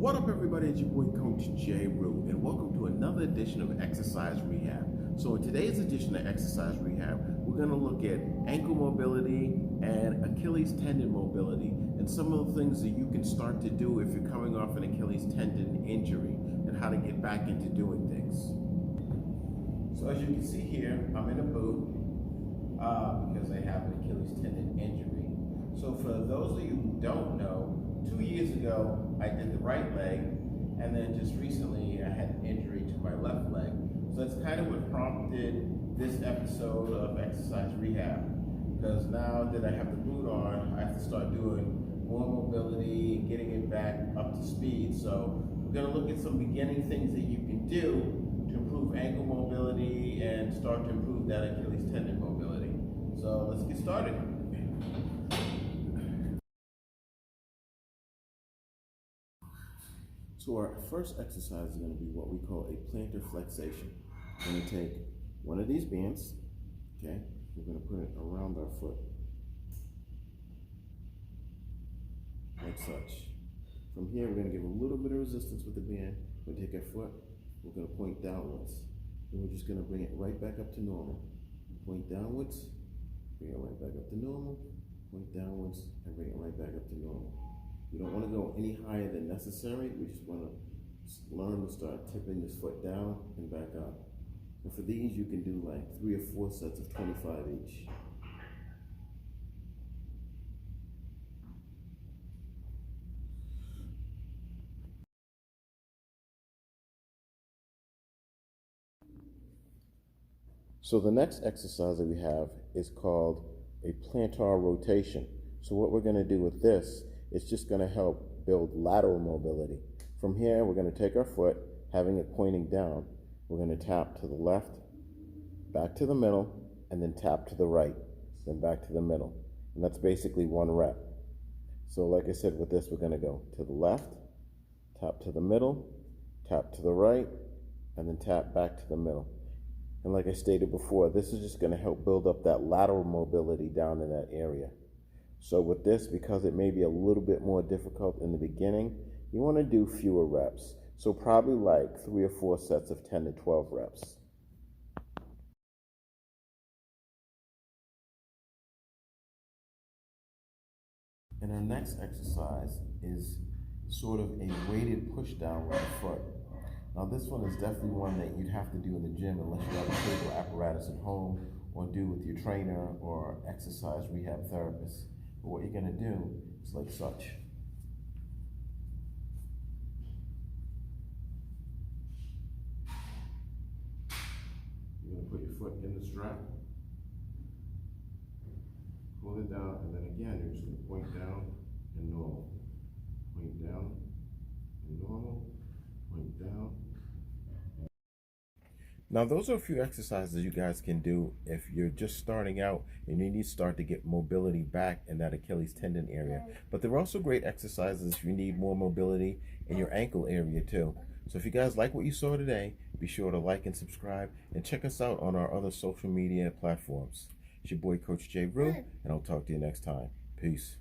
What up, everybody? It's your boy Coach J. Rue, and welcome to another edition of Exercise Rehab. So in today's edition of Exercise Rehab, we're going to look at ankle mobility and Achilles tendon mobility, and some of the things that you can start to do if you're coming off an Achilles tendon injury, and how to get back into doing things. So as you can see here, I'm in a boot because I have an Achilles tendon injury. So for those of you who don't know, 2 years ago, I did the right leg, and then just recently I had an injury to my left leg. So that's kind of what prompted this episode of Exercise Rehab, because now that I have the boot on, I have to start doing more mobility and getting it back up to speed. So we're going to look at some beginning things that you can do to improve ankle mobility and start to improve that Achilles tendon mobility. So let's get started. So our first exercise is going to be what we call a plantar flexation. We're going to take one of these bands, okay, we're going to put it around our foot, like such. From here, we're going to give a little bit of resistance with the band. We're going to take our foot, we're going to point downwards. And we're just going to bring it right back up to normal. Point downwards, bring it right back up to normal, point downwards, and bring it right back up to normal. You don't want to go any higher than necessary. We just want to learn to start tipping this foot down and back up. And for these, you can do like 3 or 4 sets of 25 each. So the next exercise that we have is called a plantar rotation. So what we're going to do with this, it's just going to help build lateral mobility. From here, we're going to take our foot, having it pointing down. We're going to tap to the left, back to the middle, and then tap to the right, then back to the middle. And that's basically 1 rep. So like I said, with this, we're going to go to the left, tap to the middle, tap to the right, and then tap back to the middle. And like I stated before, this is just going to help build up that lateral mobility down in that area. So with this, because it may be a little bit more difficult in the beginning, you want to do fewer reps. So probably like 3 or 4 sets of 10 to 12 reps. And our next exercise is sort of a weighted push down with the foot. Now this one is definitely one that you'd have to do in the gym unless you have a cable apparatus at home or do with your trainer or exercise rehab therapist. But what you're going to do is like such. You're going to put your foot in the strap, pull it down, and then again, you're just going to point down and normal. Point down and normal, point down. Now those are a few exercises you guys can do if you're just starting out and you need to start to get mobility back in that Achilles tendon area. But there are also great exercises if you need more mobility in your ankle area too. So if you guys like what you saw today, be sure to like and subscribe and check us out on our other social media platforms. It's your boy Coach J. Rue, and I'll talk to you next time. Peace.